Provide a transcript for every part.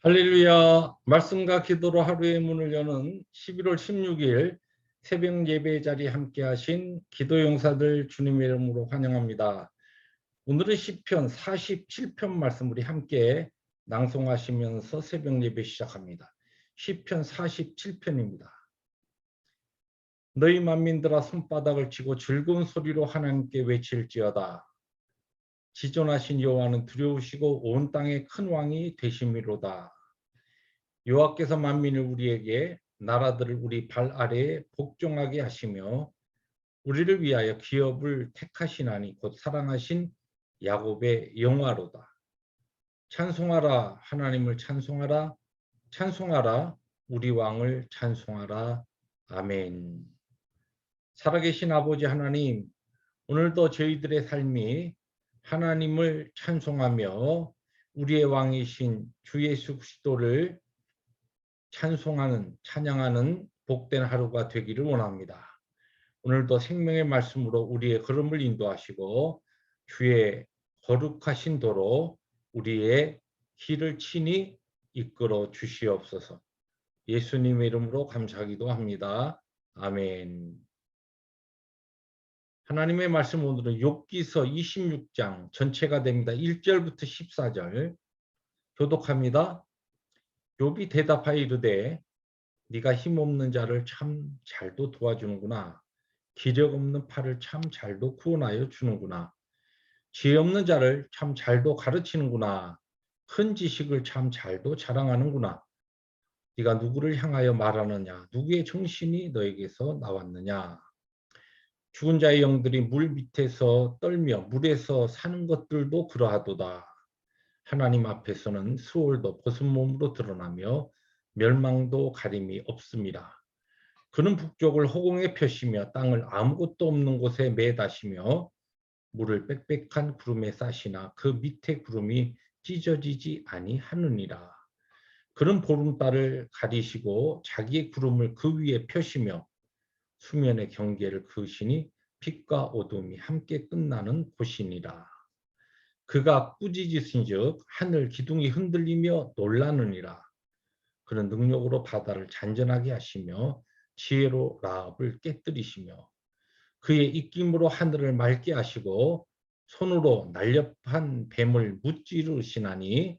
할렐루야. 말씀과 기도로 하루의 문을 여는 11월 16일 새벽 예배 자리에 함께 하신 기도 용사들 주님의 이름으로 환영합니다. 오늘은 시편 47편 말씀 우리 함께 낭송하시면서 새벽 예배 시작합니다. 시편 47편입니다. 너희 만민들아 손바닥을 치고 즐거운 소리로 하나님께 외칠지어다. 지존하신 여호와는 두려우시고 온 땅의 큰 왕이 되심이로다. 여호와께서 만민을 우리에게 나라들을 우리 발 아래에 복종하게 하시며 우리를 위하여 기업을 택하시나니 곧 사랑하신 야곱의 영화로다. 찬송하라 하나님을 찬송하라 찬송하라 우리 왕을 찬송하라. 아멘. 살아계신 아버지 하나님, 오늘도 저희들의 삶이 하나님을 찬송하며 우리의 왕이신 주 예수 그리스도를 찬송하는, 찬양하는 복된 하루가 되기를 원합니다. 오늘도 생명의 말씀으로 우리의 걸음을 인도하시고 주의 거룩하신 도로 우리의 길을 친히 이끌어 주시옵소서. 예수님의 이름으로 감사하기도 합니다. 아멘. 하나님의 말씀 오늘은 욥기서 26장 전체가 됩니다. 1절부터 14절 교독합니다. 욥이 대답하여 이르되 네가 힘없는 자를 참 잘도 도와주는구나. 기력 없는 팔을 참 잘도 구원하여 주는구나. 지혜 없는 자를 참 잘도 가르치는구나. 큰 지식을 참 잘도 자랑하는구나. 네가 누구를 향하여 말하느냐? 누구의 정신이 너에게서 나왔느냐? 죽은 자의 영들이 물 밑에서 떨며 물에서 사는 것들도 그러하도다. 하나님 앞에서는 수월도 벗은 몸으로 드러나며 멸망도 가림이 없습니다. 그는 북쪽을 허공에 펴시며 땅을 아무것도 없는 곳에 매다시며 물을 빽빽한 구름에 싸시나 그 밑에 구름이 찢어지지 아니하느니라. 그는 보름달을 가리시고 자기의 구름을 그 위에 펴시며 수면의 경계를 그으시니 빛과 어둠이 함께 끝나는 곳이니라. 그가 꾸짖으신즉 하늘 기둥이 흔들리며 놀라느니라. 그는 능력으로 바다를 잔전하게 하시며 지혜로 라합을 깨뜨리시며 그의 입김으로 하늘을 맑게 하시고 손으로 날렵한 뱀을 무찌르시나니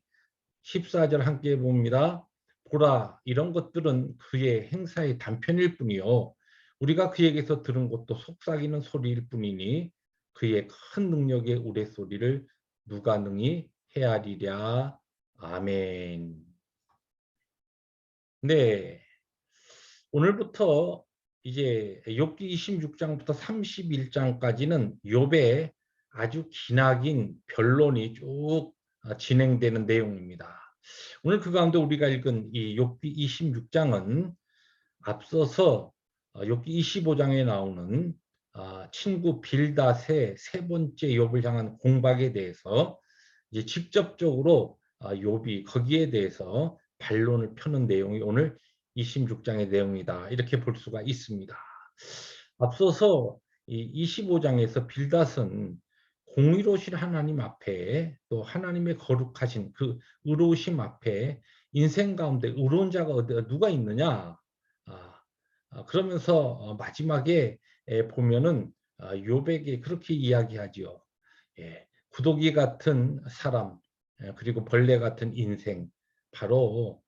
14절 함께 봅니다. 보라, 이런 것들은 그의 행사의 단편일 뿐이요 우리가 그에게서 들은 것도 속삭이는 소리일 뿐이니 그의 큰 능력의 우레소리를 누가 능히 헤아리랴. 아멘. 네, 오늘부터 이제 욥기 26장부터 31장까지는 욥의 아주 기나긴 변론이 쭉 진행되는 내용입니다. 오늘 그 가운데 우리가 읽은 이 욥기 26장은 앞서서 욥기 25장에 나오는 친구 빌닷의 세 번째 욥을 향한 공박에 대해서 이제 직접적으로 욥이 거기에 대해서 반론을 펴는 내용이 오늘 26장의 내용이다. 이렇게 볼 수가 있습니다. 앞서서 이 25장에서 빌닷은 공의로우신 하나님 앞에 또 하나님의 거룩하신 그 의로우심 앞에 인생 가운데 의로운 자가 누가 있느냐? 그러면서 마지막에 보면은 욥에게 그렇게 이야기하지요. 예, 구더기 같은 사람 그리고 벌레 같은 인생 바로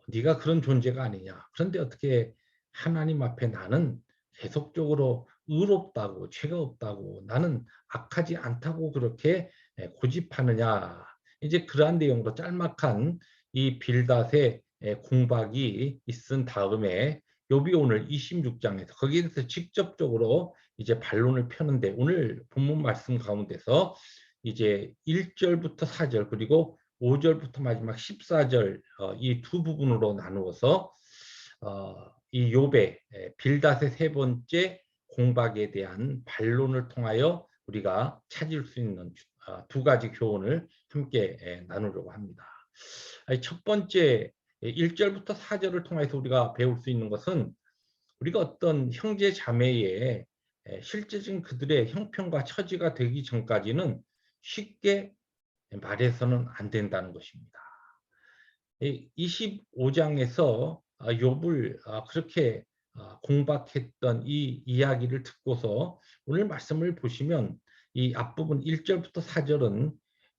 네가 그런 존재가 아니냐. 그런데 어떻게 하나님 앞에 나는 계속적으로 의롭다고 죄가 없다고 나는 악하지 않다고 그렇게 고집하느냐. 이제 그러한 내용으로 짤막한 이 빌닷의 공박이 있은 다음에 욥이 오늘 26장에서 거기에 대해서 직접적으로 이제 반론을 펴는데 오늘 본문 말씀 가운데서 이제 1절부터 4절 그리고 5절부터 마지막 14절 이 두 부분으로 나누어서 이 욥의 빌닷의 세 번째 공박에 대한 반론을 통하여 우리가 찾을 수 있는 두 가지 교훈을 함께 나누려고 합니다. 첫 번째 1절부터 4절을 통해서 우리가 배울 수 있는 것은 우리가 어떤 형제 자매의 실제적인 그들의 형편과 처지가 되기 전까지는 쉽게 말해서는 안 된다는 것입니다. 25장에서 욥을 그렇게 공박했던 이 이야기를 듣고서 오늘 말씀을 보시면 이 앞부분 1절부터 4절은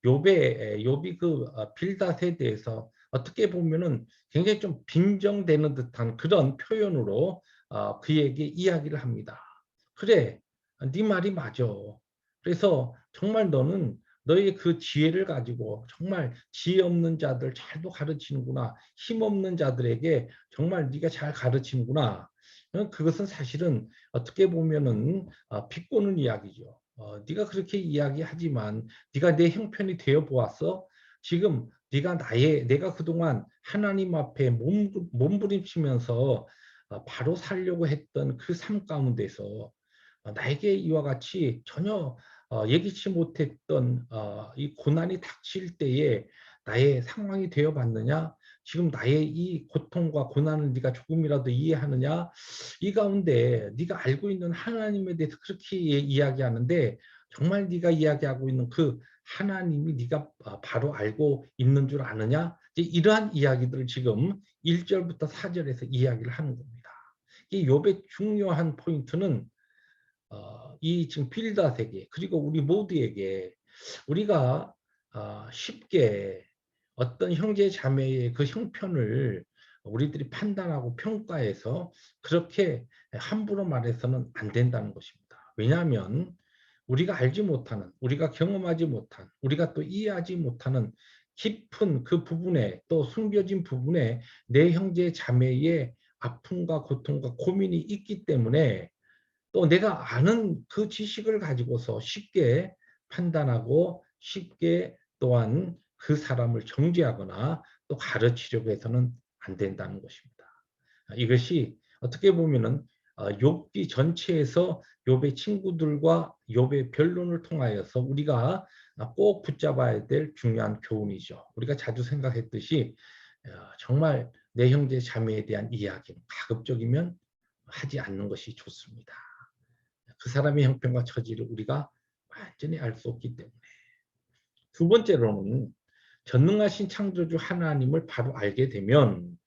욥이 그 빌닷에 대해서 어떻게 보면은 굉장히 좀 빈정되는 듯한 그런 표현으로 그에게 이야기를 합니다. "그래, 네 말이 맞아. 그래서 정말 너는 너의 그 지혜를 가지고 정말 지혜 없는 자들 잘도 가르치는구나. 힘없는 자들에게 정말 네가 잘 가르치는구나." 그것은 사실은 어떻게 보면은 비꼬는 이야기죠. 네가 그렇게 이야기하지만 네가 내 형편이 되어 보았어? 지금 내가 그동안 하나님 앞에 몸부림치면서 바로 살려고 했던 그 삶 가운데서 나에게 이와 같이 전혀 예기치 못했던 이 고난이 닥칠 때에 나의 상황이 되어 봤느냐? 지금 나의 이 고통과 고난을 네가 조금이라도 이해하느냐? 이 가운데 네가 알고 있는 하나님에 대해서 그렇게 이야기하는데 정말 네가 이야기하고 있는 그 하나님이 네가 바로 알고 있는 줄 아느냐? 이제 이러한 이야기들을 지금 1절부터 4절에서 이야기를 하는 겁니다. 이 욥의 중요한 포인트는 이 지금 빌다 세계 그리고 우리 모두에게 우리가 쉽게 어떤 형제 자매의 그 형편을 우리들이 판단하고 평가해서 그렇게 함부로 말해서는 안 된다는 것입니다. 왜냐하면 우리가 알지 못하는, 우리가 경험하지 못한, 우리가 또 이해하지 못하는 깊은 그 부분에 또 숨겨진 부분에 내 형제 자매의 아픔과 고통과 고민이 있기 때문에 또 내가 아는 그 지식을 가지고서 쉽게 판단하고 쉽게 또한 그 사람을 정죄하거나 또 가르치려고 해서는 안 된다는 것입니다. 이것이 어떻게 보면은 욥기 전체에서 욥의 친구들과 욥의 변론을 통하여서 우리가 꼭 붙잡아야 될 중요한 교훈이죠. 우리가 자주 생각했듯이 정말 내 형제 자매에 대한 이야기는 가급적이면 하지 않는 것이 좋습니다. 그 사람의 형편과 처지를 우리가 완전히 알 수 없기 때문에. 두 번째로는 전능하신 창조주 하나님을 바로 알게 되면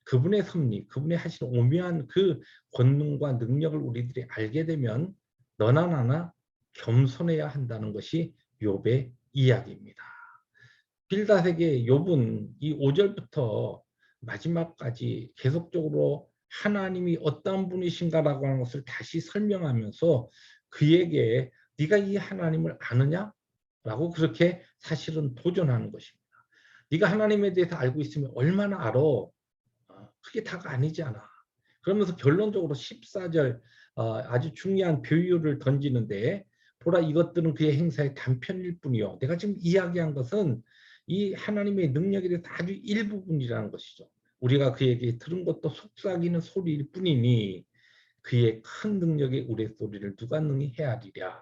그분의 섭리, 그분의 하신 오묘한 그 권능과 능력을 우리들이 알게 되면 너나 나나 겸손해야 한다는 것이 욥의 이야기입니다. 빌닷에게 욥은 이 5절부터 마지막까지 계속적으로 하나님이 어떤 분이신가라고 하는 것을 다시 설명하면서 그에게 네가 이 하나님을 아느냐? 라고 그렇게 사실은 도전하는 것입니다. 네가 하나님에 대해서 알고 있으면 얼마나 알아? 그게 다가 아니지 않아. 그러면서 결론적으로 14절 아주 중요한 비유를 던지는데 보라 이것들은 그의 행사의 단편일 뿐이요. 내가 지금 이야기한 것은 이 하나님의 능력에 대해서 아주 일부분이라는 것이죠. 우리가 그에게 들은 것도 속삭이는 소리일 뿐이니 그의 큰 능력의 우레소리를 누가 능히 헤아리랴.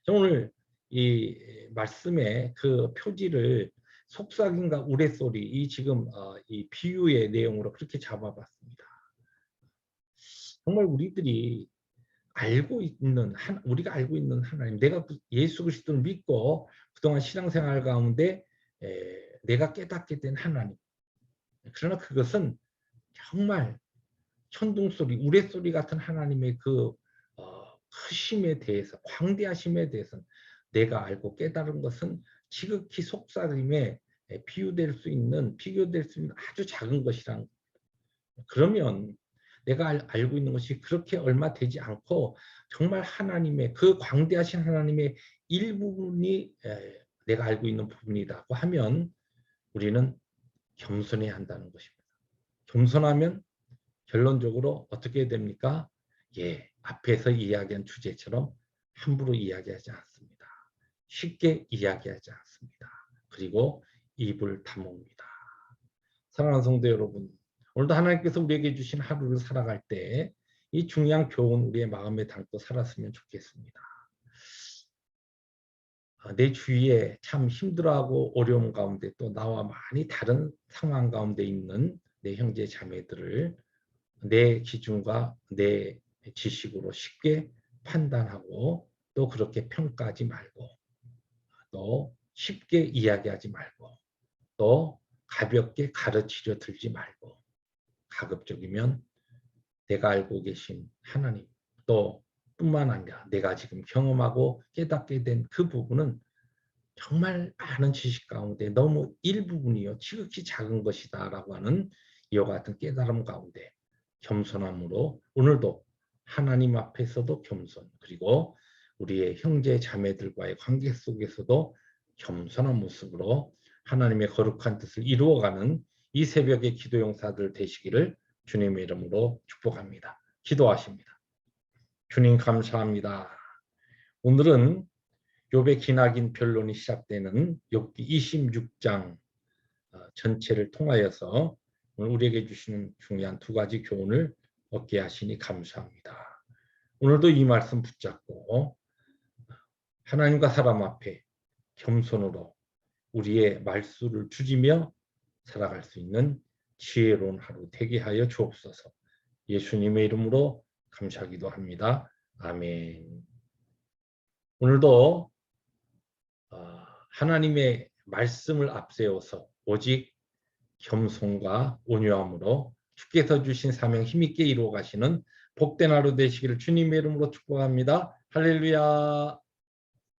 오늘 이 말씀의 그 표지를 속삭임과 우레소리 이 지금 이 비유의 내용으로 그렇게 잡아봤습니다. 정말 우리가 알고 있는 하나님, 내가 예수 그리스도를 믿고 그동안 신앙생활 가운데 내가 깨닫게 된 하나님. 그러나 그것은 정말 천둥소리, 우레소리 같은 하나님의 그 크심에 대해서, 광대하심에 대해서는 내가 알고 깨달은 것은 지극히 속삭임에 비교될 수 있는 아주 작은 것이란. 그러면 내가 알고 있는 것이 그렇게 얼마 되지 않고 정말 하나님의 그 광대하신 하나님의 일부분이 내가 알고 있는 부분이라고 하면 우리는 겸손해야 한다는 것입니다. 겸손하면 결론적으로 어떻게 됩니까? 앞에서 이야기한 주제처럼 함부로 이야기하지 않습니다. 쉽게 이야기하지 않습니다. 그리고 입을 다뭅니다. 사랑하는 성도 여러분, 오늘도 하나님께서 우리에게 주신 하루를 살아갈 때 이 중요한 교훈 우리의 마음에 담고 살았으면 좋겠습니다. 내 주위에 참 힘들어하고 어려움 가운데 또 나와 많이 다른 상황 가운데 있는 내 형제 자매들을 내 기준과 내 지식으로 쉽게 판단하고 또 그렇게 평가하지 말고 또 쉽게 이야기하지 말고 또 가볍게 가르치려 들지 말고 가급적이면 내가 알고 계신 하나님 또 뿐만 아니라 내가 지금 경험하고 깨닫게 된 그 부분은 정말 많은 지식 가운데 너무 일부분이요 지극히 작은 것이다라고 하는 이와 같은 깨달음 가운데 겸손함으로 오늘도 하나님 앞에서도 겸손 그리고 우리의 형제 자매들과의 관계 속에서도 겸손한 모습으로 하나님의 거룩한 뜻을 이루어가는 이 새벽의 기도 용사들 되시기를 주님의 이름으로 축복합니다. 기도하십니다. 주님 감사합니다. 오늘은 욥의 기나긴 변론이 시작되는 욥기 26장 전체를 통하여서 오늘 우리에게 주시는 중요한 두 가지 교훈을 얻게 하시니 감사합니다. 오늘도 이 말씀 붙잡고 하나님과 사람 앞에 겸손으로 우리의 말수를 줄이며 살아갈 수 있는 지혜로운 하루 되게 하여 주옵소서. 예수님의 이름으로 감사하기도 합니다. 아멘. 오늘도 하나님의 말씀을 앞세워서 오직 겸손과 온유함으로 주께서 주신 사명 힘있게 이루어 가시는 복된 하루 되시기를 주님의 이름으로 축복합니다. 할렐루야.